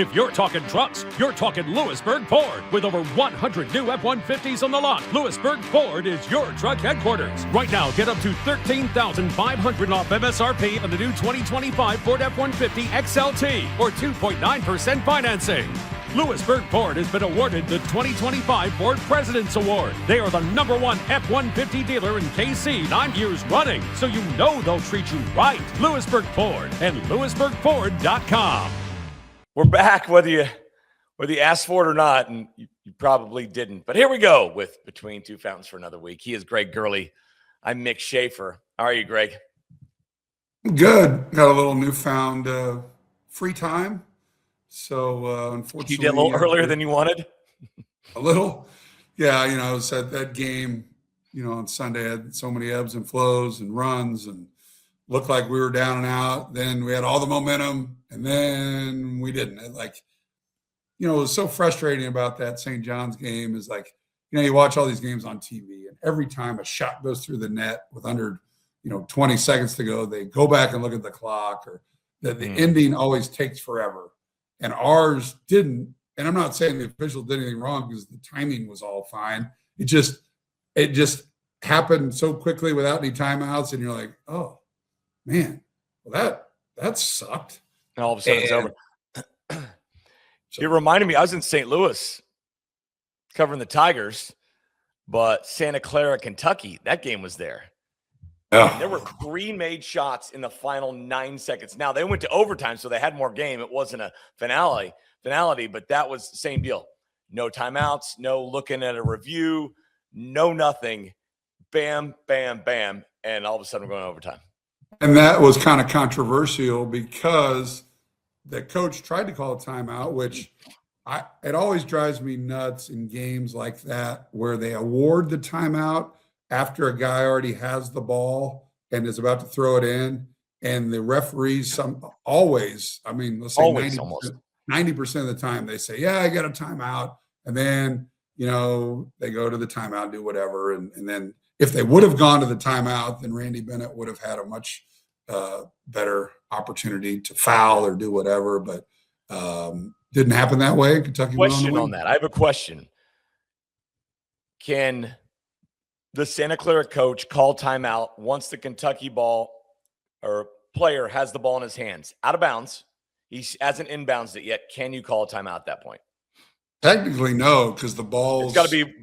If you're talking trucks, you're talking Lewisburg Ford. With over 100 new F-150s on the lot, Lewisburg Ford is your truck headquarters. Right now, get up to $13,500 off MSRP on the new 2025 Ford F-150 XLT or 2.9% financing. Lewisburg Ford has been awarded the 2025 Ford President's Award. They are the #1 F-150 dealer in KC 9 years running, so you know they'll treat you right. Lewisburg Ford and LewisburgFord.com. We're back, whether you asked for it or not, and you probably didn't. But here we go with Between Two Fountains for another week. He is Greg Gurley. I'm Mick Shaffer. How are you, Greg? Good. Got a little newfound free time. So, unfortunately, You did a little earlier than you wanted? A little. Yeah, I was at that game, on Sunday. I had so many ebbs and flows and runs and looked like we were down and out. Then we had all the momentum, and then we didn't. It was so frustrating about that St. John's game is you watch all these games on TV, and every time a shot goes through the net with under, 20 seconds to go, they go back and look at the clock, or the ending always takes forever. And ours didn't. And I'm not saying the official did anything wrong because the timing was all fine. It just happened so quickly without any timeouts, and you're like, oh man, well that sucked. And all of a sudden it's over. It reminded me, I was in St. Louis covering the Tigers, but Santa Clara, Kentucky, that game was there. Oh. There were 3 made shots in the final 9 seconds. Now, they went to overtime, so they had more game. It wasn't a finality, but that was the same deal. No timeouts, no looking at a review, no nothing. Bam, bam, bam, and all of a sudden we're going to overtime. And that was kind of controversial because the coach tried to call a timeout, which it always drives me nuts in games like that where they award the timeout after a guy already has the ball and is about to throw it in, and the referees let's say 90% of the time they say, yeah, I got a timeout. And then, they go to the timeout, do whatever. And then if they would have gone to the timeout, then Randy Bennett would have had a much better opportunity to foul or do whatever. But didn't happen that way. Kentucky went on to win. On that. I have a question. Can the Santa Clara coach call timeout once the Kentucky ball or player has the ball in his hands out of bounds? He hasn't inbounds it yet. Can you call a timeout at that point? Technically, no, because the ball's it's got to be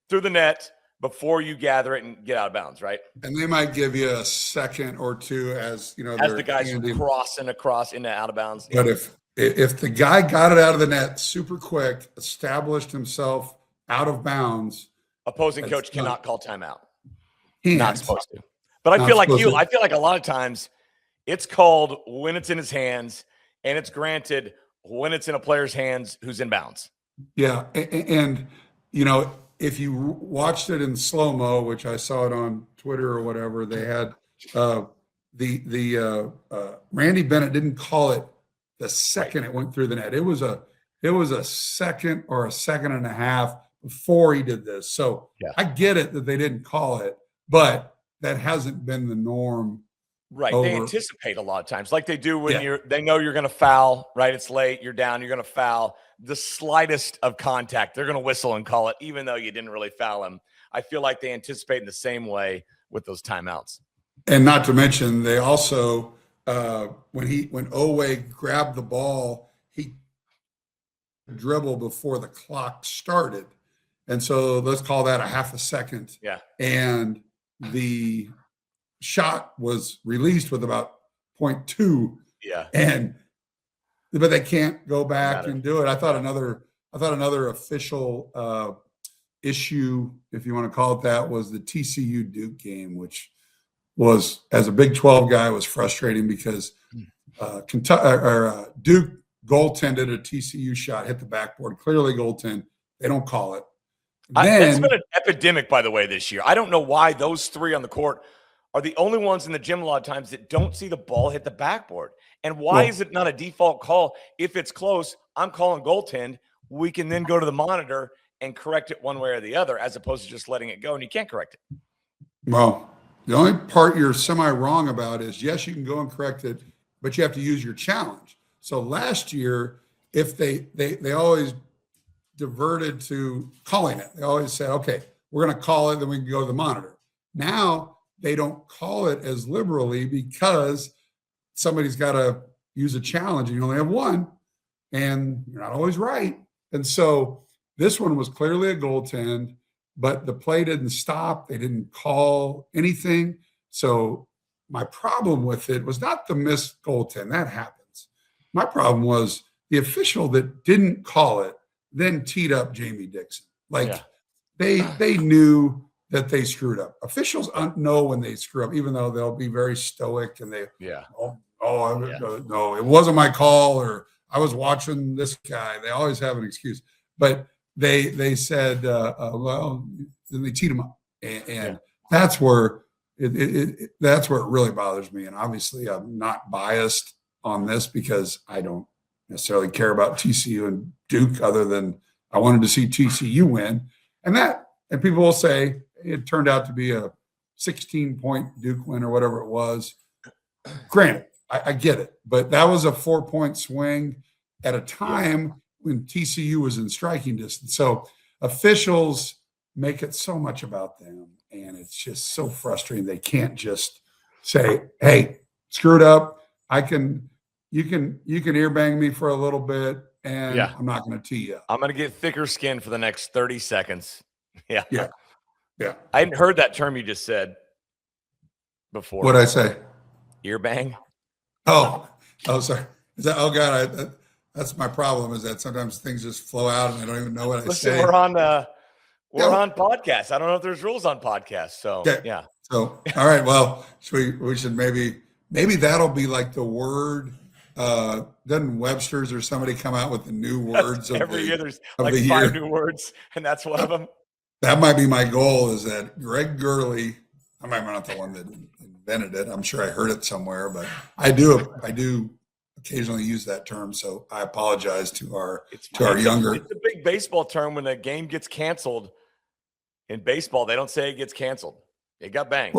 through the net before you gather it and get out of bounds, right? And they might give you a second or two as the guys crossing across into out of bounds. But if the guy got it out of the net super quick, established himself out of bounds, opposing coach cannot call timeout. Not supposed to. But I feel like a lot of times it's called when it's in his hands, and it's granted when it's in a player's hands who's in bounds. Yeah. And if you watched it in slow-mo, which I saw it on Twitter or whatever, they had Randy Bennett didn't call it the second it went through the net. It was a second or a second and a half before he did this. So yeah. I get it that they didn't call it, but that hasn't been the norm. Right. They anticipate a lot of times like they do when they know you're going to foul, right? It's late, you're down, you're going to foul. The slightest of contact, they're going to whistle and call it, even though you didn't really foul him. I feel like they anticipate in the same way with those timeouts. And not to mention, they also, when Owe grabbed the ball, he dribbled before the clock started. And so let's call that a half a second. Yeah. And the shot was released with about 0.2. Yeah. But they can't go back and do it. I thought another official issue, if you want to call it that, was the TCU Duke game, which was, as a Big 12 guy, was frustrating because Duke goaltended a TCU shot, hit the backboard, clearly goaltend. They don't call it. That's been an epidemic, by the way, this year. I don't know why those 3 on the court are the only ones in the gym a lot of times that don't see the ball hit the backboard. And why is it not a default call? If it's close, I'm calling goaltend. We can then go to the monitor and correct it one way or the other, as opposed to just letting it go, and you can't correct it. Well, the only part you're semi-wrong about is, yes, you can go and correct it, but you have to use your challenge. So last year, if they always diverted to calling it. They always said, okay, we're going to call it, then we can go to the monitor. Now they don't call it as liberally because somebody's got to use a challenge and you only have one, and you're not always right. And so this one was clearly a goaltend, but the play didn't stop. They didn't call anything. So my problem with it was not the missed goaltend. That happens. My problem was the official that didn't call it then teed up Jamie Dixon. They knew that they screwed up. Officials know when they screw up, even though they'll be very stoic and no, it wasn't my call, or I was watching this guy. They always have an excuse, but they said, well, then they teed him up, and that's where that's where it really bothers me. And obviously, I'm not biased on this because I don't necessarily care about TCU and Duke, other than I wanted to see TCU win, and people will say it turned out to be a 16-point Duke win or whatever it was. Granted, I get it, but that was a 4-point swing at a time when TCU was in striking distance. So officials make it so much about them, and it's just so frustrating. They can't just say, "Hey, screwed up. You can ear bang me for a little bit, and I'm not going to tee you up. I'm going to get thicker skin for the next 30 seconds." Yeah. I hadn't heard that term you just said before. What'd I say? Ear bang. Oh, sorry. God, that's my problem, is that sometimes things just flow out and I don't even know what I say. We're on podcasts. I don't know if there's rules on podcasts. So yeah. So all right. Well, we should maybe that'll be like the word. Doesn't Webster's or somebody come out with the new words every year? There's like 5 new words, and that's one of them. That might be my goal, is that Greg Gurley, I might not the one that invented it. I'm sure I heard it somewhere, but I do occasionally use that term. So I apologize to our younger. It's a big baseball term. When a game gets canceled in baseball, they don't say it gets canceled. It got banged.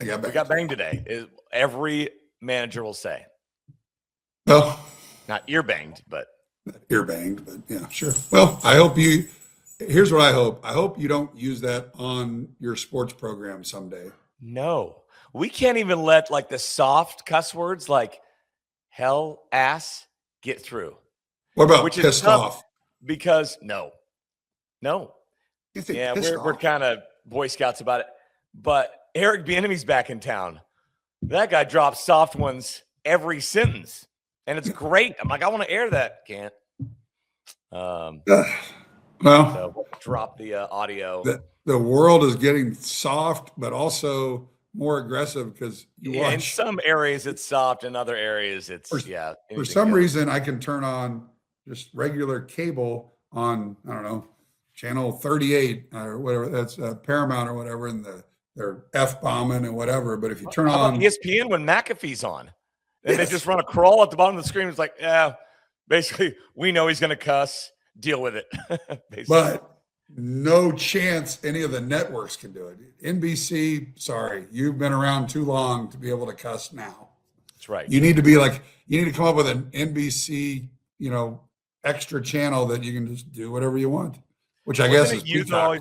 We got banged today. Every manager will say. Well, not ear banged, but yeah, sure. Well, here's what I hope. I hope you don't use that on your sports program someday. No, we can't even let like the soft cuss words like hell, ass get through. What about which pissed off? Because no. Yeah, we're kind of Boy Scouts about it. But Eric Bieniemy's back in town. That guy drops soft ones every sentence. And it's great. I'm like, I want to air that. Can't. Well, so we'll drop the audio. The world is getting soft, but also more aggressive, because watch. In some areas it's soft, in other areas it's For some reason, I can turn on just regular cable on, I don't know, channel 38 or whatever. That's Paramount or whatever, and they're F-bombing and whatever. But if you turn on ESPN when McAfee's on. And they just run a crawl at the bottom of the screen. It's like, basically, we know he's going to cuss. Deal with it. But no chance any of the networks can do it. NBC, sorry, you've been around too long to be able to cuss now. That's right. You need to come up with an NBC, extra channel that you can just do whatever you want, which I guess is Peacock.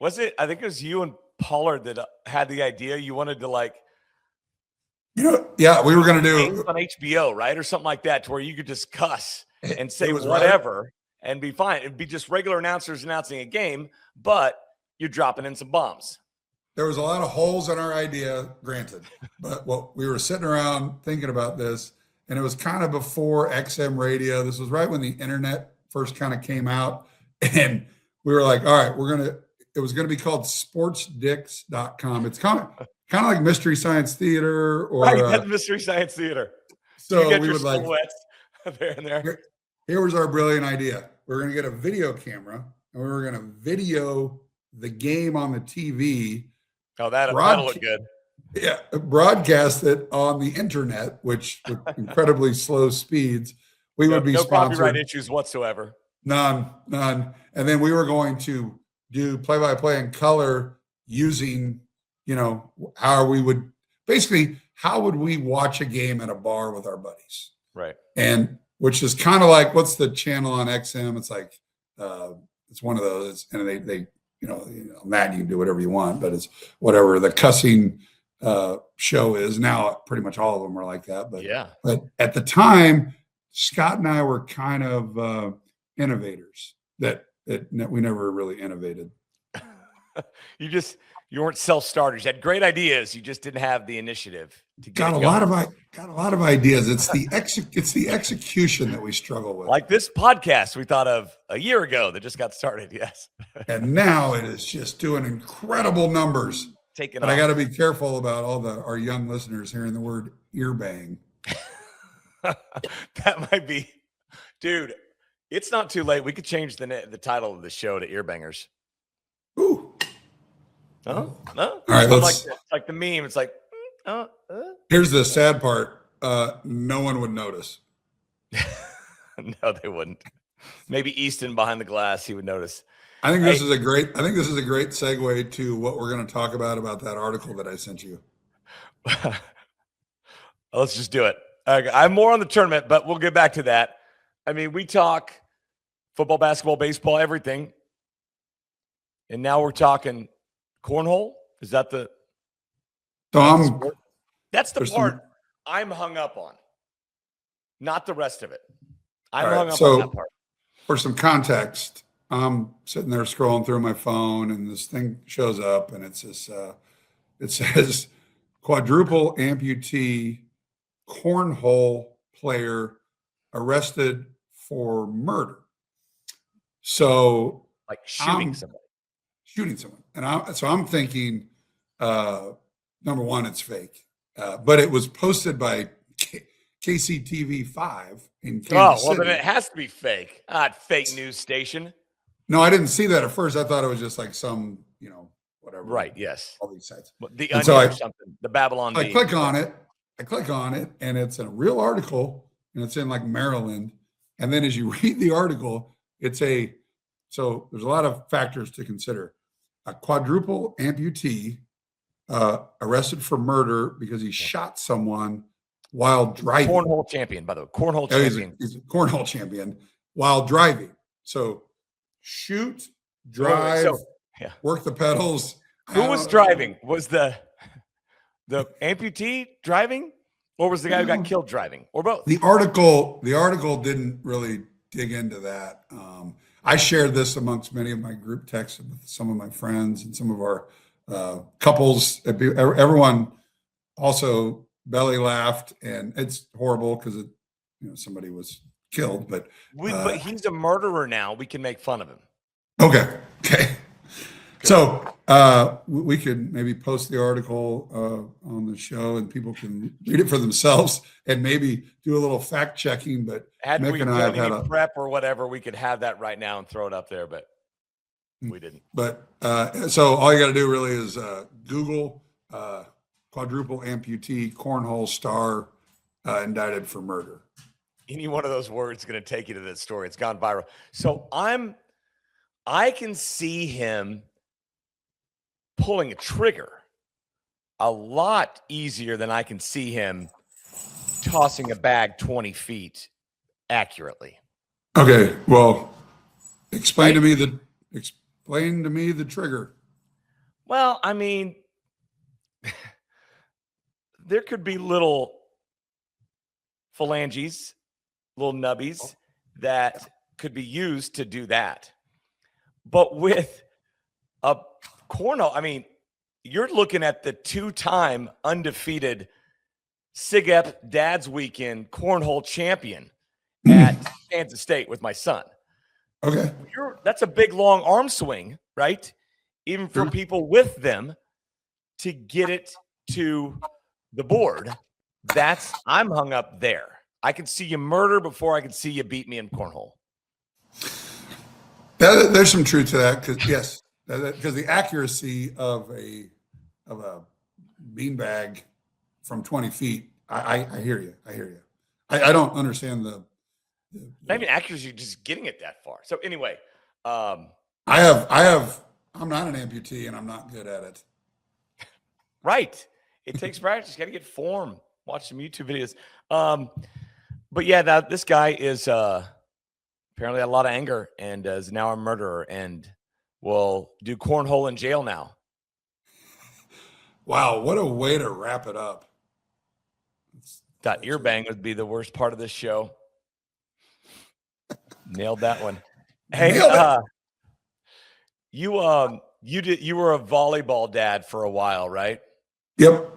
I think it was you and Pollard that had the idea. You wanted to we were going to do on HBO, right? Or something like that, to where you could just cuss and say whatever and be fine. It'd be just regular announcers announcing a game, but you're dropping in some bombs. There was a lot of holes in our idea, granted, but we were sitting around thinking about this, and it was kind of before XM radio. This was right when the internet first kind of came out, and we were like, all right, it was going to be called sportsdicks.com. It's kind of like Mystery Science Theater, or Mystery Science Theater. So we would there and there. Here was our brilliant idea. We're going to get a video camera, and we were going to video the game on the TV. Oh, that'll look good. Yeah, broadcast it on the internet, which with incredibly slow speeds. We would be no sponsored. Copyright issues whatsoever. None. And then we were going to do play-by-play in color using, how we would basically, how would we watch a game at a bar with our buddies? Right. And which is kind of like, what's the channel on XM? It's like, it's one of those, and they Matt, you can do whatever you want, but it's whatever the cussing show is now. Pretty much all of them are like that. But at the time, Scott and I were kind of innovators that we never really innovated. You weren't self-starters. You had great ideas. You just didn't have the initiative to get got a lot of ideas. It's the execution that we struggle with. Like this podcast we thought of a year ago that just got started. Yes. And now it is just doing incredible numbers. But I got to be careful about our young listeners hearing the word ear bang. That might be, dude. It's not too late. We could change the title of the show to Ear Bangers. Ooh. No? All right, like the meme. It's like, Here's the sad part. No one would notice. No, they wouldn't. Maybe Easton behind the glass, he would notice. I think this is a great segue to what we're going to talk about that article that I sent you. Let's just do it. I'm more on the tournament, but we'll get back to that. I mean, we talk football, basketball, baseball, everything. And now we're talking cornhole. Is that the that's the part I'm hung up on, not the rest of it. I'm hung up on that part. For some context, I'm sitting there scrolling through my phone, and this thing shows up, and it's this. It says quadruple amputee cornhole player arrested for murder. So, like shooting someone, and I'm thinking, number one, it's fake. But it was posted by KCTV5 in Kansas City. Then it has to be fake. Not fake news station. No, I didn't see that at first. I thought it was just like some, whatever. Right, yes. All these sites. The Onion or something. The Babylon I click on it, and it's a real article, and it's in like Maryland. And then as you read the article, so there's a lot of factors to consider. A quadruple amputee arrested for murder because he shot someone while driving. Cornhole champion, by the way. Cornhole champion. He's a cornhole champion while driving. So shoot, drive, work the pedals. Who was driving? Was the amputee driving, or was the guy who got killed driving, or both? The article didn't really dig into that. I shared this amongst many of my group texts with some of my friends and some of our couples. Everyone also belly laughed, and it's horrible because somebody was killed. But he's a murderer now. We can make fun of him. Okay. So we could maybe post the article on the show, and people can read it for themselves and maybe do a little fact checking. But had Mick we and I have had a prep or whatever, we could have that right now and throw it up there, but we didn't. But so all you got to do really is Google quadruple amputee cornhole star indicted for murder. Any one of those words is going to take you to this story. It's gone viral. So I can see him pulling a trigger a lot easier than I can see him tossing a bag 20 feet accurately. Okay, well, explain to me the trigger. Well, I mean, there could be little phalanges, little nubbies that could be used to do that. But with a cornhole, I mean, you're looking at the two-time undefeated SIGEP Dad's Weekend cornhole champion at Kansas State with my son. Okay. That's a big, long arm swing, right? Even for people with them to get it to the board. I'm hung up there. I can see you murder before I can see you beat me in cornhole. There's some truth to that, because the accuracy of a beanbag from 20 feet, I hear you. I don't understand the not even accuracy, just getting it that far. So anyway, I'm not an amputee and I'm not good at it. Right. It takes practice. You got to get form. Watch some YouTube videos. But yeah, this guy is apparently had a lot of anger and is now a murderer and will do cornhole in jail now. Wow, what a way to wrap it up. Thought ear bang would be the worst part of this show. Nailed that one. Hey, you were a volleyball dad for a while, right? Yep.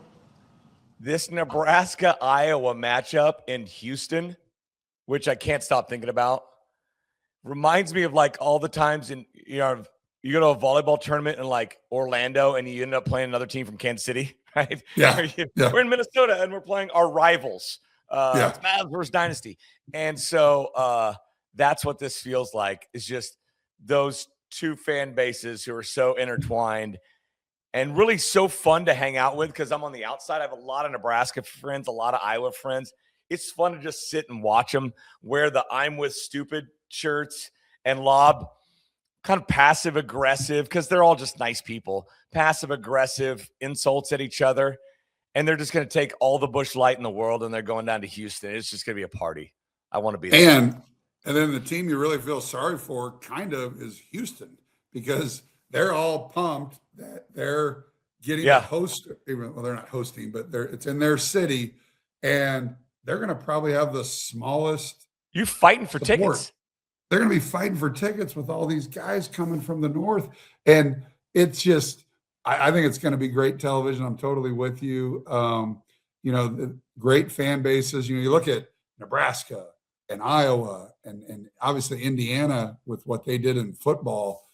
This Nebraska-Iowa matchup in Houston, which I can't stop thinking about, reminds me of like all the times you go to a volleyball tournament in like Orlando and you end up playing another team from Kansas City, right? Yeah. We're in Minnesota and we're playing our rivals. It's Mavs versus Dynasty. And so that's what this feels like, is just those two fan bases who are so intertwined and really so fun to hang out with, because I'm on the outside. I have a lot of Nebraska friends, a lot of Iowa friends. It's fun to just sit and watch them wear the I'm with stupid shirts and lob kind of passive aggressive, because they're all just nice people, passive aggressive insults at each other. And they're just going to take all the Busch Light in the world and they're going down to Houston. It's just going to be a party. I want to be there. And then the team you really feel sorry for kind of is Houston, because they're all pumped that they're getting to host. Well, they're not hosting, but it's in their city, and they're going to probably have the smallest. You fighting for support. Tickets? They're going to be fighting for tickets with all these guys coming from the north, and it's just. I think it's going to be great television. I'm totally with you. The great fan bases. You look at Nebraska and Iowa and obviously Indiana with what they did in football.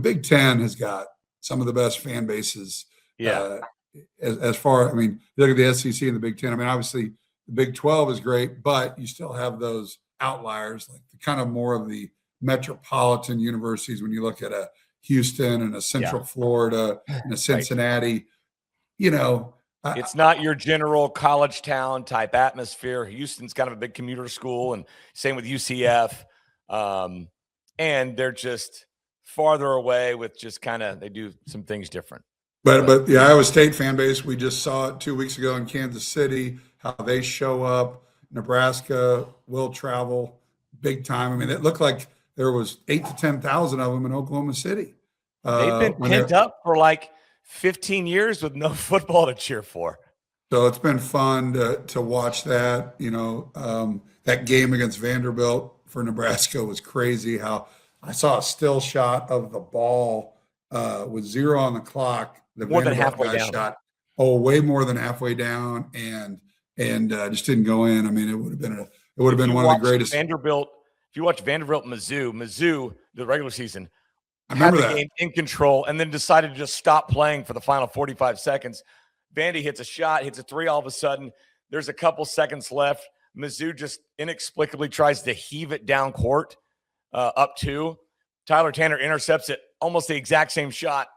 Big Ten has got some of the best fan bases. Yeah. As far, you look at the SEC and the Big Ten. Obviously the Big 12 is great, but you still have those outliers, like the kind of more of the metropolitan universities. When you look at a Houston and a Central Florida and a Cincinnati, it's not your general college town type atmosphere. Houston's kind of a big commuter school, and same with UCF. And they're just farther away with just they do some things different. But the Iowa State fan base, we just saw it 2 weeks ago in Kansas City, how they show up. Nebraska will travel big time. It looked like there was 8,000 to 10,000 of them in Oklahoma City. They've been pent up for like 15 years with no football to cheer for. So it's been fun to watch that. That game against Vanderbilt for Nebraska was crazy. How I saw a still shot of the ball with 0 on the clock. The more Vanderbilt than halfway guy down. shot, way more than halfway down, and just didn't go in. It would have been one of the greatest. Vanderbilt. If you watch Vanderbilt, Mizzou, the regular season, I remember had the game in control, and then decided to just stop playing for the final 45 seconds. Vandy hits a shot, hits a three. All of a sudden, there's a couple seconds left. Mizzou just inexplicably tries to heave it down court, up 2. Tyler Tanner intercepts it, almost the exact same shot,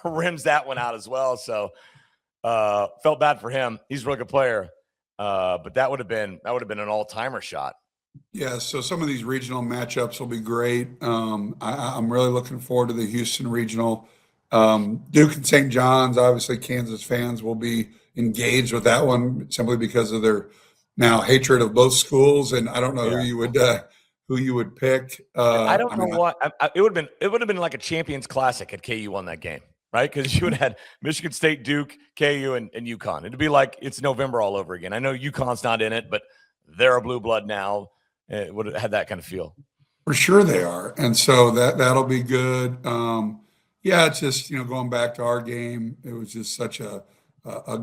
rims that one out as well. So felt bad for him. He's a really good player, but that would have been an all-timer shot. Yeah, so some of these regional matchups will be great. I'm really looking forward to the Houston regional. Duke and St. John's, obviously Kansas fans will be engaged with that one simply because of their now hatred of both schools. And I don't know who you would pick. I don't know what it would have been like a Champions Classic had KU won that game, right? Because you would have had Michigan State, Duke, KU, and UConn. It'd be like it's November all over again. I know UConn's not in it, but they're a blue blood now. It would have had that kind of feel. For sure they are. And so that'll be good. It's just, going back to our game, it was just such a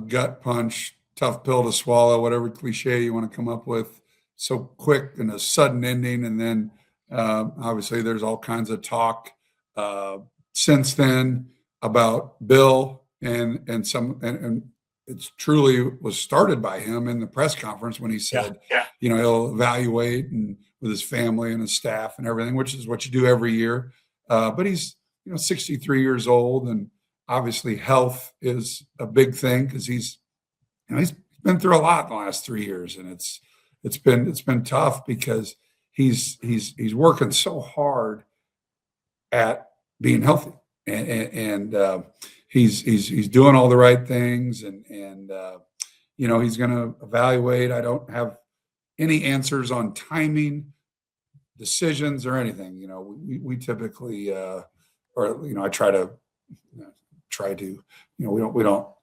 gut punch, tough pill to swallow, whatever cliche you want to come up with, so quick and a sudden ending. And then obviously there's all kinds of talk since then about Bill and it's truly was started by him in the press conference when he said, he'll evaluate and with his family and his staff and everything, which is what you do every year. But he's, 63 years old, and obviously health is a big thing because he's been through a lot in the last 3 years, and it's been tough because he's working so hard at being healthy, and he's doing all the right things, and he's going to evaluate. I don't have any answers on timing, decisions, or anything. You know, we typically, or you know, I try to, you know,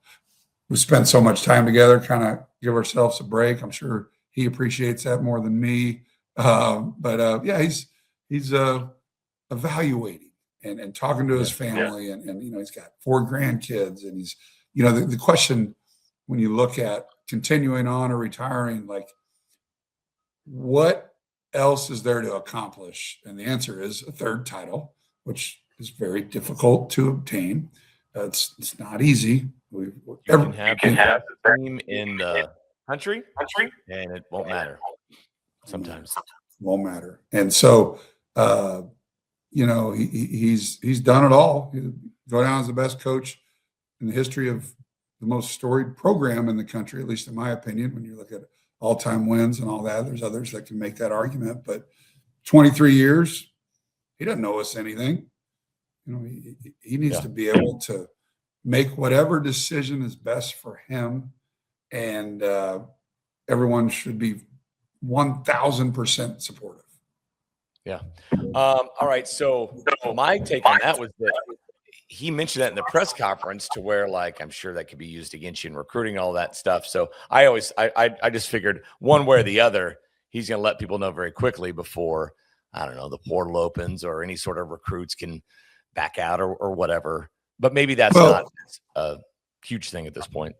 we spend so much time together, kind of give ourselves a break. I'm sure he appreciates that more than me. Yeah, he's evaluating and talking to his family, and you know, he's got 4 grandkids, and he's, you know, the question when you look at continuing on or retiring, like, what else is there to accomplish? And the answer is a 3rd title, which is very difficult to obtain. It's not easy. You can have the team in the country, and it won't matter. Sometimes won't matter. And so, you know, he's done it all. He'll go down as the best coach in the history of the most storied program in the country, at least in my opinion. When you look at all-time wins and all that, there's others that can make that argument. But 23 years, he doesn't owe us anything. You know, he needs to be able to make whatever decision is best for him, and everyone should be 1,000% supportive. Yeah. All right. So my take on that was that he mentioned that in the press conference, to where, like, I'm sure that could be used against you in recruiting, all that stuff. So I just figured one way or the other, he's going to let people know very quickly before, I don't know, the portal opens or any sort of recruits can back out or whatever. But maybe that's not a huge thing at this point.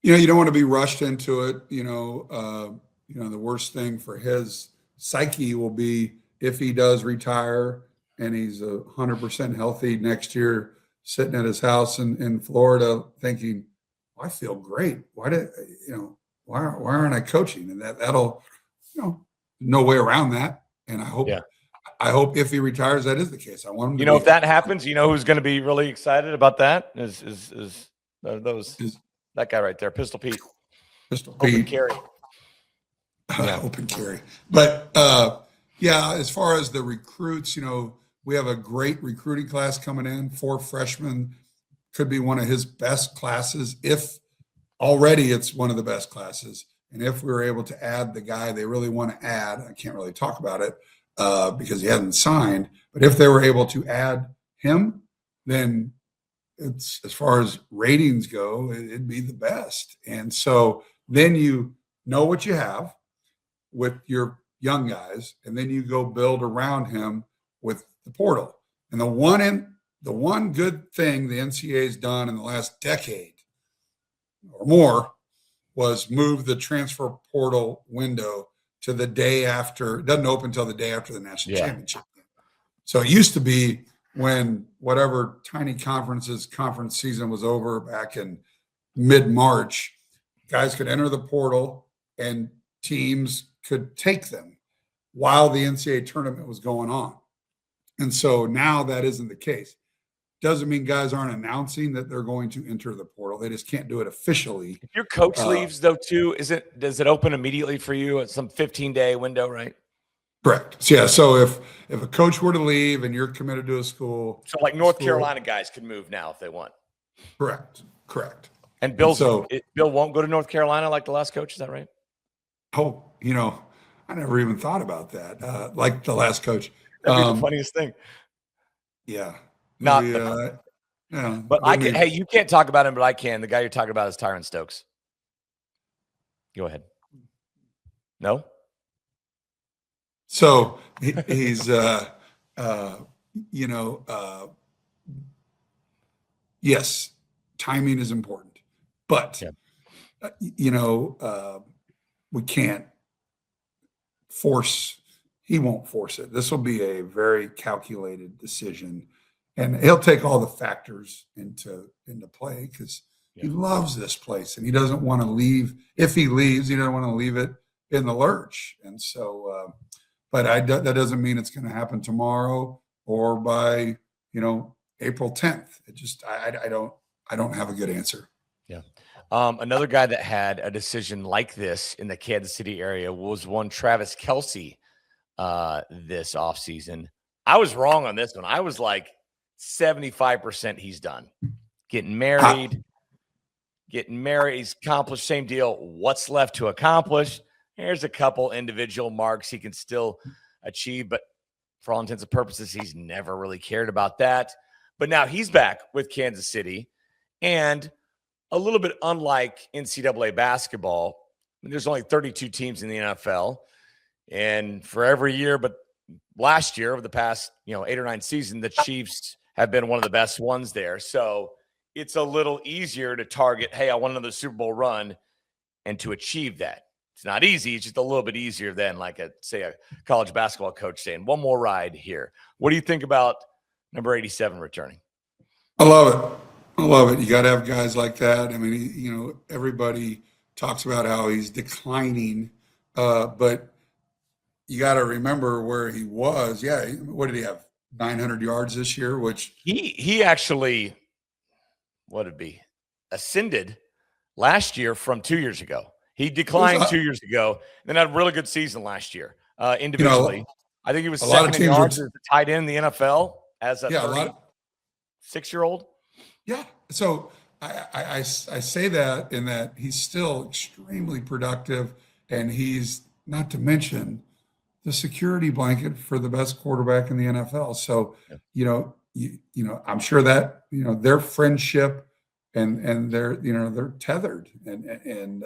You know, you don't want to be rushed into it. You know, the worst thing for his psyche will be if he does retire and he's 100% healthy next year, sitting at his house in Florida, thinking, I feel great. Why aren't I coaching? And that'll, you know, no way around that. And I hope if he retires, that is the case. I want him to, if that happens, you know who's going to be really excited about that is that guy right there, Pistol Pete. Open carry. Open carry. But as far as the recruits, you know, we have a great recruiting class coming in. 4 freshmen, could be one of his best classes. If already it's one of the best classes. And if we were able to add the guy they really want to add, I can't really talk about it because he hasn't signed. But if they were able to add him, then it's, as far as ratings go, it'd be the best. And so then you know what you have with your young guys, and then you go build around him with the portal. And the one good thing the NCAA has done in the last decade or more was move the transfer portal window to the day after. It doesn't open until the day after the national championship. So it used to be when whatever tiny conference season was over back in mid-March, guys could enter the portal and teams could take them while the NCAA tournament was going on. And so now that isn't the case. Doesn't mean guys aren't announcing that they're going to enter the portal. They just can't do it officially. If your coach leaves, though, too, does it open immediately for you at some 15-day window, right? Correct. Yeah. So if a coach were to leave and you're committed to a school, so like North Carolina guys can move now if they want. Correct. And Bill won't go to North Carolina like the last coach. Is that right? Oh, you know, I never even thought about that. Like the last coach. That'd be the funniest thing. Yeah. Not but I can. Hey, you can't talk about him, but I can. The guy you're talking about is Tyron Stokes. Go ahead. No. So he's, yes, timing is important, but we can't force. He won't force it. This will be a very calculated decision. And he'll take all the factors into play because he loves this place and he doesn't want to leave. If he leaves, he doesn't want to leave it in the lurch. And so, but that doesn't mean it's going to happen tomorrow or by, April 10th. It just, I don't have a good answer. Yeah. Another guy that had a decision like this in the Kansas City area was one Travis Kelce this offseason. I was wrong on this one. I was like, 75% he's done. Getting married, he's accomplished, same deal. What's left to accomplish? There's a couple individual marks he can still achieve, but for all intents and purposes, he's never really cared about that. But now he's back with Kansas City, and a little bit unlike NCAA basketball, there's only 32 teams in the NFL, and for every year, but last year, over the past 8 or 9 seasons, the Chiefs have been one of the best ones there. So it's a little easier to target, hey, I want another Super Bowl run, and to achieve that. It's not easy. It's just a little bit easier than, like, a college basketball coach saying, one more ride here. What do you think about number 87 returning? I love it. I love it. You got to have guys like that. I mean, everybody talks about how he's declining, but you got to remember where he was. Yeah. What did he have? 900 yards this year, which he actually, what would it be, ascended last year from 2 years ago. He declined 2 years ago, then had a really good season last year individually. I think he was second in yards as a tight end in the NFL as a 36-year-old. Yeah. So I say that in that he's still extremely productive, and he's, not to mention, the security blanket for the best quarterback in the NFL. So, I'm sure that, their friendship and they're tethered, and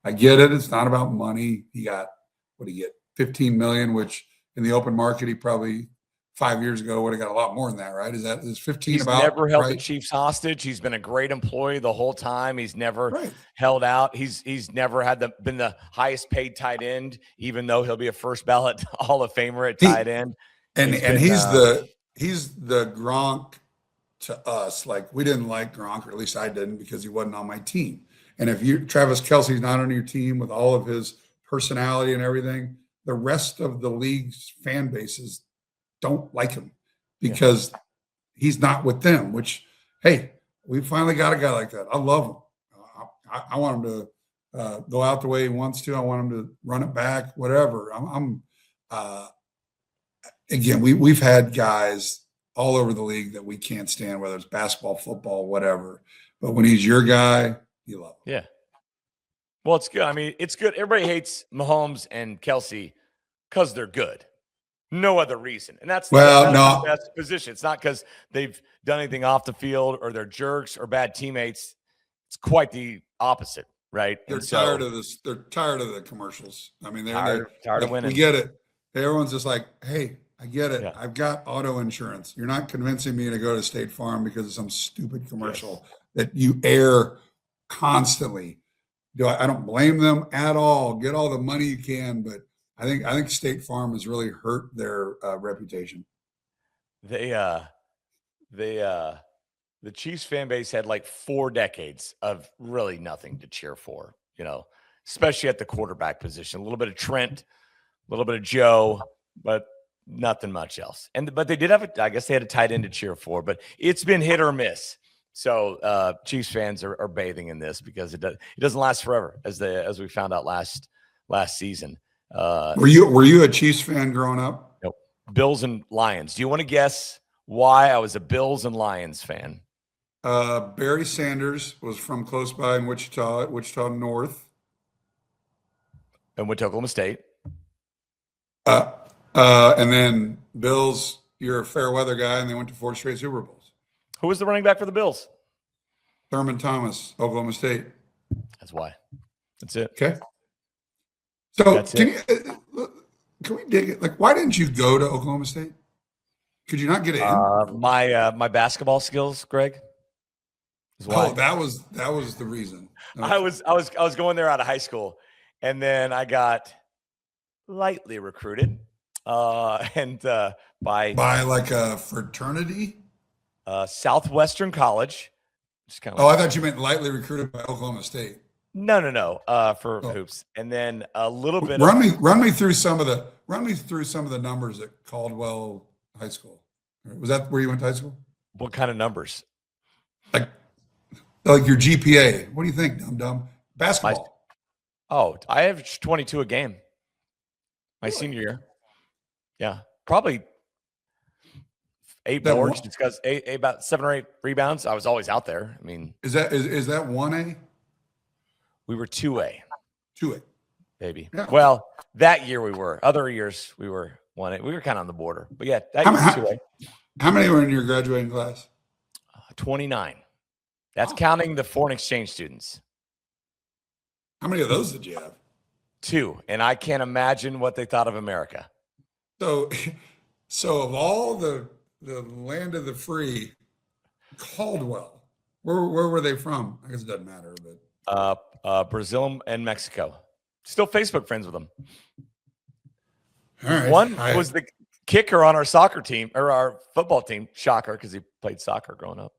I get it. It's not about money. He got, what did he get? 15 million, which in the open market, he probably 5 years ago would have got a lot more than that, right? Is 15 He's about? He's never held right? the Chiefs hostage. He's been a great employee the whole time. He's never held out. He's never been the highest paid tight end, even though he'll be a first ballot Hall of Famer at tight end. And he's the Gronk to us. Like, we didn't like Gronk, or at least I didn't, because he wasn't on my team. And if Travis Kelce's not on your team with all of his personality and everything, the rest of the league's fan bases don't like him because he's not with them, which, hey, we finally got a guy like that. I love him. I want him to go out the way he wants to. I want him to run it back, whatever. Again, we've had guys all over the league that we can't stand, whether it's basketball, football, whatever. But when he's your guy, you love him. Yeah. Well, it's good. I mean, it's good. Everybody hates Mahomes and Kelce because they're good. No other reason. And that's the best position. It's not because they've done anything off the field or they're jerks or bad teammates. It's quite the opposite, right? They're tired of this. They're tired of the commercials. I mean, they're tired of winning. We get it. Everyone's just like, hey, I get it. Yeah. I've got auto insurance. You're not convincing me to go to State Farm because of some stupid commercial that you air constantly. I don't blame them at all. Get all the money you can, but I think State Farm has really hurt their reputation. The Chiefs fan base had like 4 decades of really nothing to cheer for, especially at the quarterback position. A little bit of Trent, a little bit of Joe, but nothing much else. But they did have I guess they had a tight end to cheer for, but it's been hit or miss. So Chiefs fans are bathing in this because it doesn't last forever, as we found out last season. Were you a Chiefs fan growing up? Nope. Bills and Lions. Do you want to guess why I was a Bills and Lions fan? Barry Sanders was from close by in Wichita North. And went to Oklahoma State. And then Bills, you're a fair weather guy, and they went to 4 straight Super Bowls. Who was the running back for the Bills? Thurman Thomas, Oklahoma State. That's why. That's it. Okay. So can we dig it? Like, why didn't you go to Oklahoma State? Could you not get in? My basketball skills, Greg. Oh, that was the reason. Okay. I was going there out of high school, and then I got lightly recruited, by like a fraternity. Southwestern College. Just kind of. I thought you meant lightly recruited by Oklahoma State. No. For hoops, and then a little bit. Run me through some of the numbers at Caldwell High School. Was that where you went to high school? What kind of numbers? Like your GPA. What do you think, dumb? Basketball. I averaged 22 a game. My senior year. Yeah, probably 8 boards, because about 7 or 8 rebounds. I was always out there. I mean, is that 1A? We were 2A. 2A. Maybe. Yeah. Well, that year we were. Other years we were one. We were kind of on the border. But yeah, that year was 2A. How many were in your graduating class? 29. That's counting the foreign exchange students. How many of those did you have? 2. And I can't imagine what they thought of America. So of all the land of the free, Caldwell, where were they from? I guess it doesn't matter, but Brazil and Mexico. Still Facebook friends with them. all right. One was the kicker on our soccer team or our football team. Shocker, because he played soccer growing up.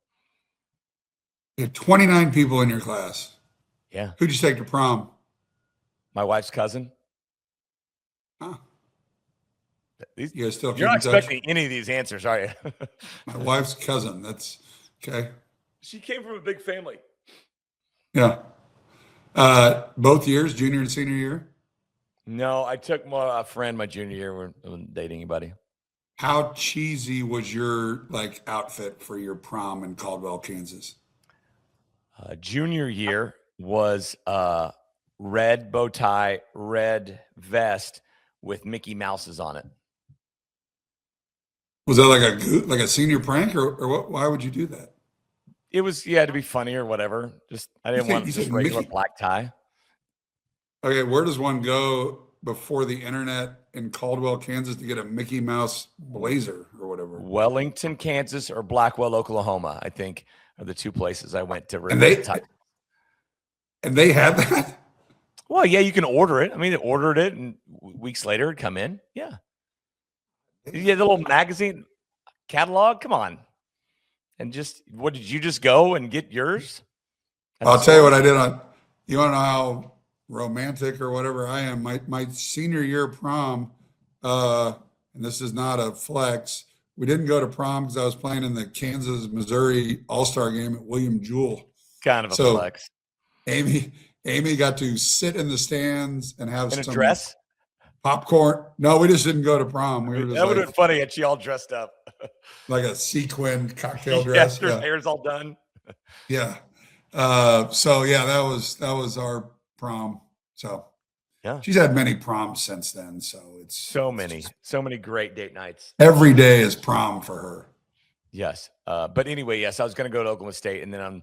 You had 29 people in your class. Yeah. Who'd you take to prom? My wife's cousin. Huh. You guys still You're not keep in touch? expecting any of these answers, are you? My wife's cousin. That's okay. She came from a big family. Yeah. Both years, junior and senior year. No, I took a friend my junior year. We weren't dating anybody. How cheesy was your outfit for your prom in Caldwell, Kansas? Junior year was red bow tie, red vest with Mickey Mouses on it. Was that like a senior prank or what? Why would you do that? It was to be funny or whatever. Just I didn't want just regular Mickey? black tie. Okay, where does one go before the internet in Caldwell, Kansas to get a Mickey Mouse blazer or whatever? Wellington, Kansas, or Blackwell, Oklahoma, I think are the two places I went to. And they had that? Well, yeah, you can order it. I mean, they ordered it, and weeks later it'd come in. Yeah. Yeah, the little magazine catalog. Come on. And what did you just go and get yours? I'll tell you what I did you want to know how romantic or whatever I am. My senior year prom, and this is not a flex. We didn't go to prom because I was playing in the Kansas Missouri All-Star game at William Jewell. Kind of a flex. Amy got to sit in the stands and have some dress. Popcorn. No, we just didn't go to prom. We were just that would have been funny had she all dressed up. Like a sequin cocktail dress. Her hair's all done. Yeah. That was our prom. So yeah, she's had many proms since then. So it's so many great date nights. Every day is prom for her. Yes. But anyway, yes, I was going to go to Oklahoma State, and then on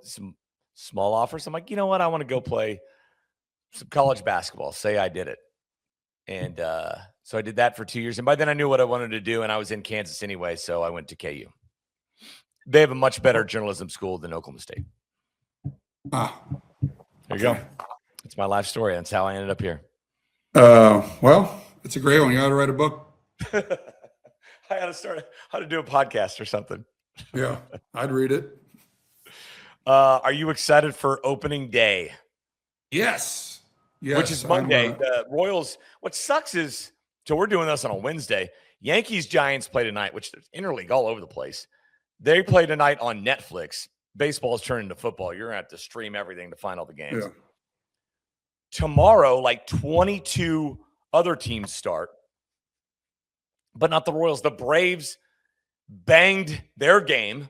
some small offers, I'm like, you know what? I want to go play some college basketball. Say I did it. And so I did that for 2 years. And by then I knew what I wanted to do. And I was in Kansas anyway. So I went to KU. They have a much better journalism school than Oklahoma State. There you go. It's my life story. That's how I ended up here. Well, it's a great one. You ought to write a book. I got to start how to do a podcast or something. Yeah, I'd read it. Are you excited for opening day? Yes. Yes, which is Monday. The Royals, what sucks is, so we're doing this on a Wednesday. Yankees-Giants play tonight, which there's interleague all over the place. They play tonight on Netflix. Baseball's turning to football. You're going to have to stream everything to find all the games. Yeah. Tomorrow, 22 other teams start, but not the Royals. The Braves banged their game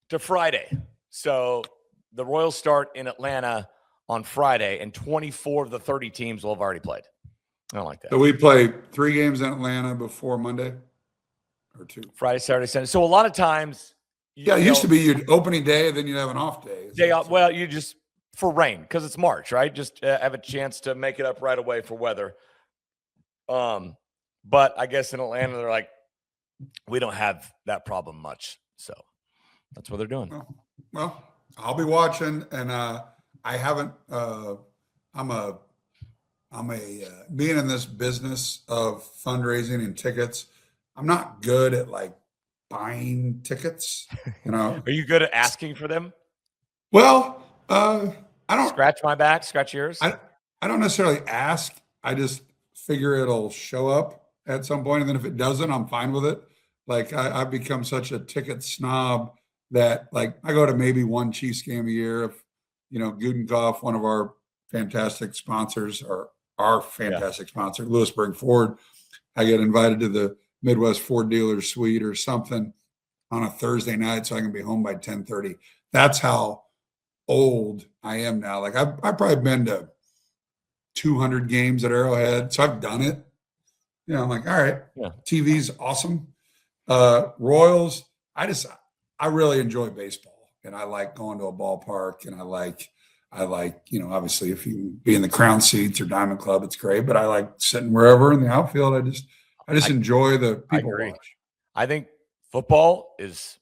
to Friday. So the Royals start in Atlanta on Friday, and 24 of the 30 teams will have already played. I don't like that. So we play 3 games in Atlanta before Monday, or 2? Friday, Saturday, Sunday. So a lot of times, it used to be your opening day, and then you'd have an off day. Day off. Well, you just for rain because it's March, right? Just have a chance to make it up right away for weather. But I guess in Atlanta they're like, we don't have that problem much, so that's what they're doing. Well, I'll be watching, and I haven't. I'm a being in this business of fundraising and tickets. I'm not good at buying tickets. Are you good at asking for them? Well, I don't scratch my back, scratch yours. I don't necessarily ask. I just figure it'll show up at some point, and then if it doesn't, I'm fine with it. I've become such a ticket snob that I go to maybe one Chiefs game a year. If Gudenkauf, one of our fantastic sponsors, or our fantastic sponsor, Lewisburg Ford, I get invited to the Midwest Ford Dealer Suite or something on a Thursday night so I can be home by 10:30. That's how old I am now. I've probably been to 200 games at Arrowhead. So I've done it. You know, I'm like, all right, TV's awesome. Royals, I really enjoy baseball, and I like going to a ballpark, and I like, you know, obviously if you be in the crown seats or Diamond Club, it's great, but I like sitting wherever in the outfield. I just enjoy the people watch. I think football is,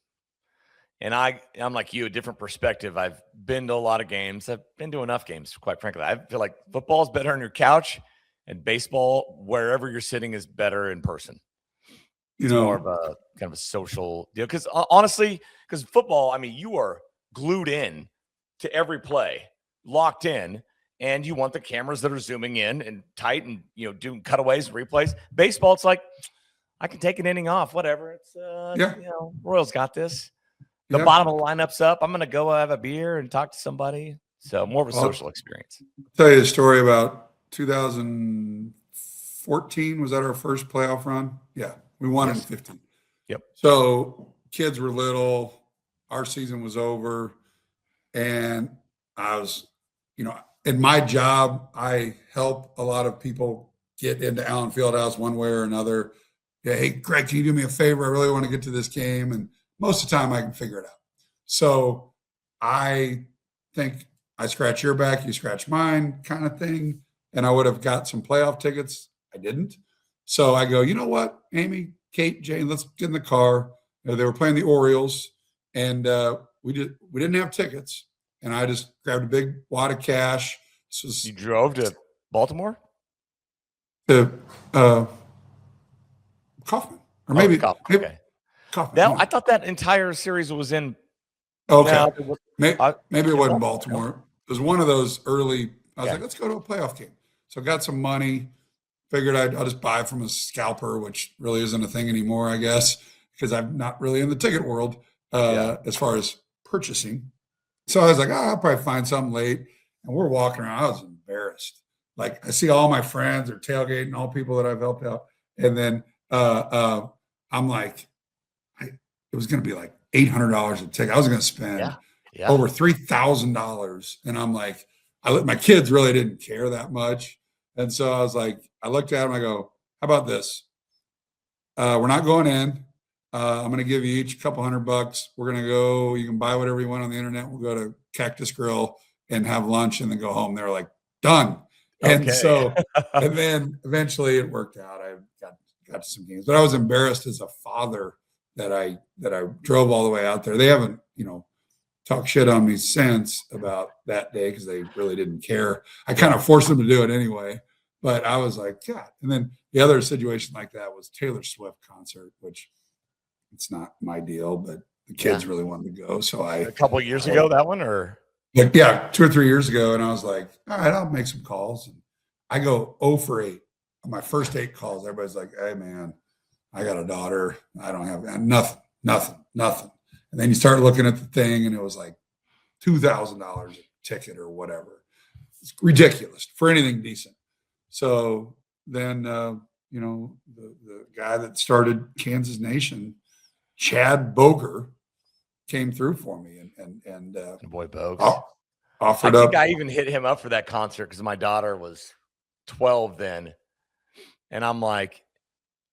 and I'm like you, a different perspective. I've been to a lot of games. I've been to enough games, quite frankly. I feel like football is better on your couch, and baseball, wherever you're sitting, is better in person. It's more of a kind of a social deal. Because honestly, because football, I mean, you are glued in to every play, locked in, and you want the cameras that are zooming in and tight and, you know, doing cutaways and replays. Baseball, it's like, I can take an inning off, whatever. It's, you know, Royals got this. The bottom of the lineup's up. I'm going to go have a beer and talk to somebody. So more of a social experience. I'll tell you a story about 2014. Was that our first playoff run? Yeah. We won in 15. Yep. So kids were little. Our season was over. And I was, you know, in my job, I help a lot of people get into Allen Fieldhouse one way or another. Yeah, hey, Greg, can you do me a favor? I really want to get to this game. And most of the time I can figure it out. So I think I scratch your back, you scratch mine kind of thing. And I would have got some playoff tickets. I didn't. So I go, you know what, Amy, Kate, Jane, let's get in the car. You know, they were playing the Orioles, and we didn't have tickets. And I just grabbed a big wad of cash. You drove to Baltimore? To Kaufman. Or maybe Kaufman. Okay. Kaufman. I thought that entire series was in. Okay. Maybe it wasn't Baltimore. It was one of those early. I was like, let's go to a playoff game. So I got some money. Figured I'll just buy from a scalper, which really isn't a thing anymore, I guess, because I'm not really in the ticket world as far as purchasing. So I was like, I'll probably find something late. And we're walking around. I was embarrassed. Like, I see all my friends are tailgating, all people that I've helped out. And then I'm like, it was going to be like $800 a ticket. I was going to spend over $3,000. And I'm like, my kids really didn't care that much. And so I was like, I looked at him, I go, how about this? We're not going in. I'm going to give you each a couple $100. We're going to go, you can buy whatever you want on the internet. We'll go to Cactus Grill and have lunch and then go home. They were like, done. Okay. And so, and then eventually it worked out. I got to some games, but I was embarrassed as a father that I drove all the way out there. They haven't, you know, talked shit on me since about that day because they really didn't care. I kind of forced them to do it anyway. But I was like, God. And then the other situation like that was Taylor Swift concert, which it's not my deal, but the kids really wanted to go. So a couple of years ago, that one, or 2 or 3 years ago. And I was like, all right, I'll make some calls. And I go 0 for 8 on my first 8 calls. Everybody's like, hey man, I got a daughter. I don't have nothing. And then you start looking at the thing and it was like $2,000 a ticket or whatever. It's ridiculous for anything decent. So then, you know, the guy that started Kansas Nation, Chad Boger, came through for me and boy Bogue offered up. I even hit him up for that concert because my daughter was 12 then, and I'm like,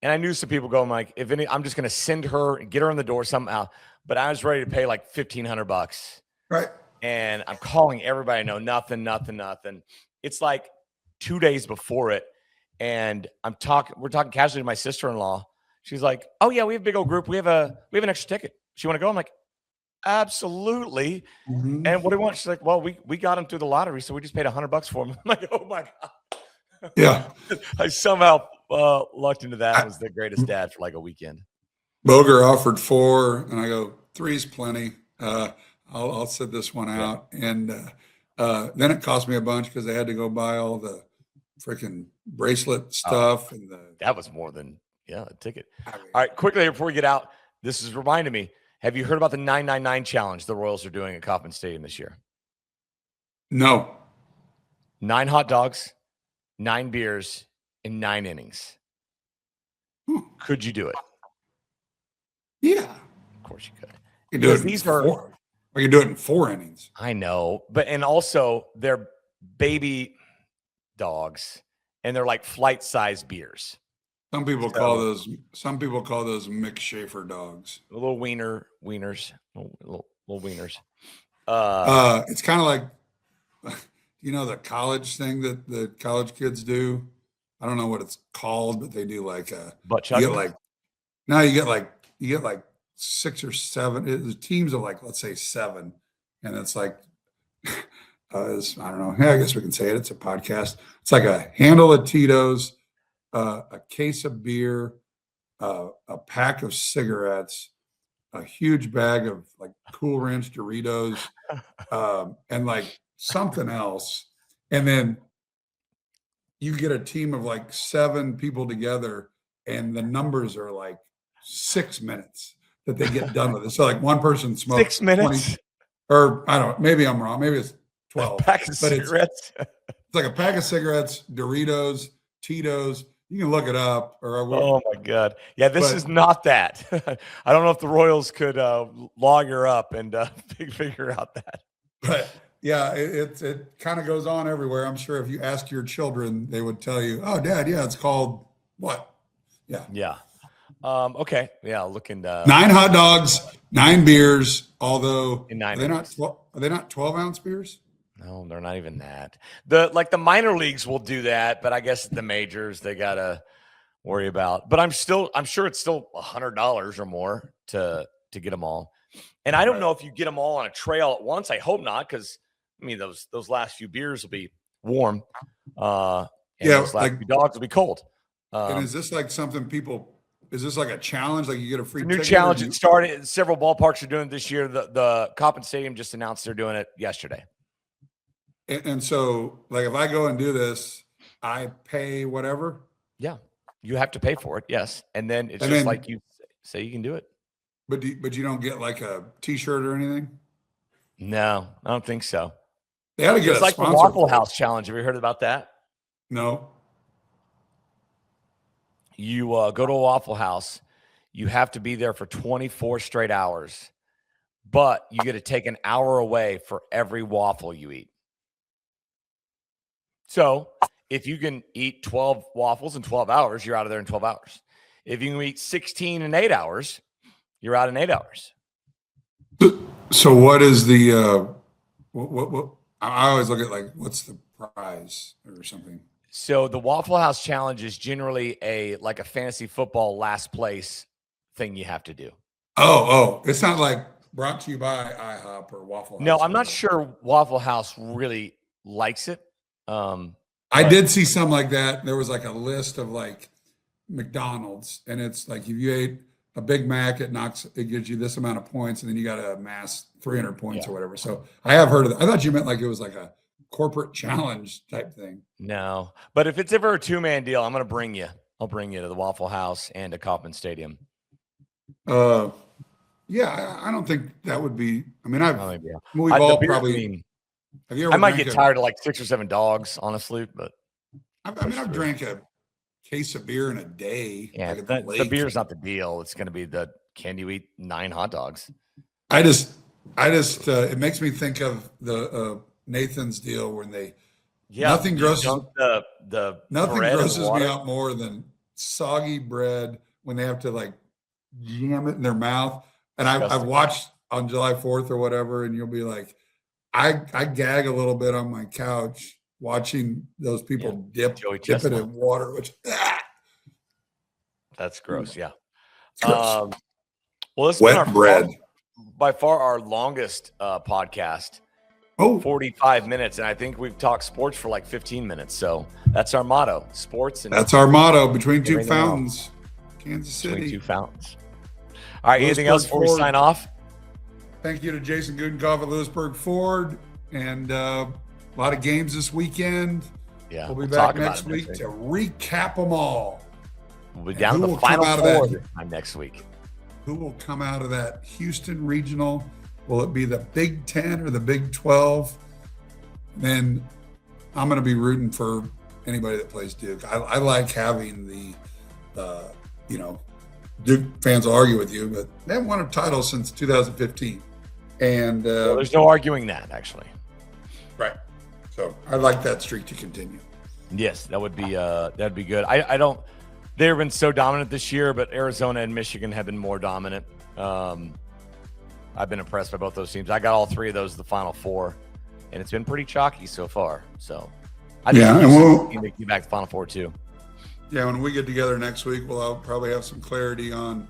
and I knew some people going like, if any, I'm just going to send her and get her in the door somehow. But I was ready to pay like $1,500, right? And I'm calling everybody I know, nothing. It's like 2 days before it, and we're talking casually to my sister-in-law. She's like, oh yeah, we have a big old group. We have an extra ticket. You want to go? I'm like, absolutely. Mm-hmm. And what do you want? She's like, well, we got him through the lottery, so we just paid $100 for him. I'm like, oh my God. Yeah. I somehow lucked into that. I was the greatest dad for like a weekend. Boger offered 4, and I go, 3's plenty. I'll sit this one out. Yeah. And then it cost me a bunch because they had to go buy all the freaking bracelet stuff. And that was more than a ticket. All right, quickly before we get out, this is reminding me. Have you heard about the 999 challenge the Royals are doing at Kauffman Stadium this year? No. 9 hot dogs, 9 beers, in 9 innings. Could you do it? Yeah. Of course you could. You do it in 4. Or you do it in 4 innings. I know. And also their baby dogs, and they're like flight-sized beers. Some people call those Mick Shaffer dogs. Little wieners. Little wieners. It's kind of like, the college thing that the college kids do. I don't know what it's called, but they do like butt chug. You get like 6 or 7. The teams of like, let's say 7, and it's like, I don't know. I guess we can say it. It's a podcast. It's like a handle of Tito's, a case of beer, a pack of cigarettes, a huge bag of like Cool Ranch Doritos, and like something else. And then you get a team of like 7 people together, and the numbers are like 6 minutes that they get done with it. So like one person smokes 6 minutes, 20, or I don't know. Maybe I'm wrong. Maybe it's 12. Pack of cigarettes. It's like a pack of cigarettes, Doritos, Tito's. You can look it up. Oh my God! Yeah, this is not that. I don't know if the Royals could log her up and figure out that. But yeah, it kind of goes on everywhere. I'm sure if you ask your children, they would tell you, "Oh, Dad, yeah, it's called what?" Yeah. Yeah. Okay. Yeah. Looking. 9 hot dogs, 9 beers. Although are they not 12-ounce beers? No, they're not even that. The minor leagues will do that, but I guess the majors they gotta worry about. But I'm sure it's still $100 or more to get them all. And I don't know if you get them all on a trail at once. I hope not, because I mean those last few beers will be warm. And those last few dogs will be cold. And is this like something is this like a challenge? Like you get a free new challenge? It started. Several ballparks are doing it this year. The Coppin Stadium just announced they're doing it yesterday. And so, like, if I go and do this, I pay whatever? Yeah. You have to pay for it, yes. And then it's just like you say you can do it. But you don't get, like, a T-shirt or anything? No, I don't think so. They ought to get it's like the Waffle House Challenge. Have you heard about that? No. You go to a Waffle House. You have to be there for 24 straight hours. But you get to take an hour away for every waffle you eat. So if you can eat 12 waffles in 12 hours, you're out of there in 12 hours. If you can eat 16 in 8 hours, you're out in 8 hours. So what is the what I always look at, like, what's the prize or something? So the Waffle House Challenge is generally a fantasy football last place thing you have to do. Oh, it's not like brought to you by IHOP or Waffle House. No, I'm not sure Waffle House really likes it. I did see something like that. There was like a list of like McDonald's, and it's like if you ate a Big Mac, it gives you this amount of points, and then you got to amass 300 points or whatever. So I have heard of that. I thought you meant like it was like a corporate challenge type thing. No, but if it's ever a 2-man deal, I'm going to bring you. I'll bring you to the Waffle House and to Kauffman Stadium. Yeah, I don't think that would be. I mean, we've all probably. Have you ever? I might get tired of like 6 or 7 dogs, honestly, but I've drank a case of beer in a day. Yeah, the beer's not the deal. It's going to be can you eat 9 hot dogs? I just it makes me think of the Nathan's deal when nothing grosses me out more than soggy bread when they have to like jam it in their mouth. And I've watched on July 4th or whatever, and you'll be like, I gag a little bit on my couch watching those people dip it in water, which that's gross. Yeah. Gross. Well, this wet bread. By far our longest podcast. 45 minutes, and I think we've talked sports for like 15 minutes. So that's our motto: sports. And that's our motto. Between two fountains, Kansas City. Between two fountains. All right. Anything else before we sign off? Thank you to Jason Gudenkauf at Lewisburg Ford, and a lot of games this weekend. Yeah, we'll be back next week to recap them all. We'll be down to the final 4 this time next week. Who will come out of that Houston regional? Will it be the Big 10 or the Big 12? Then I'm going to be rooting for anybody that plays Duke. I like having the, Duke fans will argue with you, but they haven't won a title since 2015. And there's no arguing that, actually. Right. So I'd like that streak to continue. Yes, that'd be good. I don't. They've been so dominant this year, but Arizona and Michigan have been more dominant. I've been impressed by both those teams. I got all three of those the Final Four, and it's been pretty chalky so far. So, I think we'll get back to the Final Four too. Yeah, when we get together next week, we'll probably have some clarity on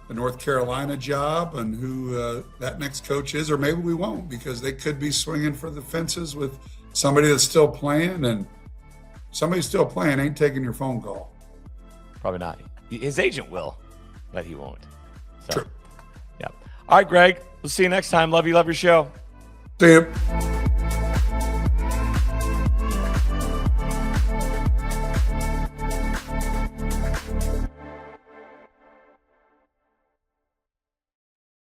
the North Carolina job and who that next coach is, or maybe we won't, because they could be swinging for the fences with somebody that's still playing, and somebody still playing ain't taking your phone call. Probably not. His agent will, but he won't. So, True. yeah. All right, Greg. We'll see you next time. Love you. Love your show. See you.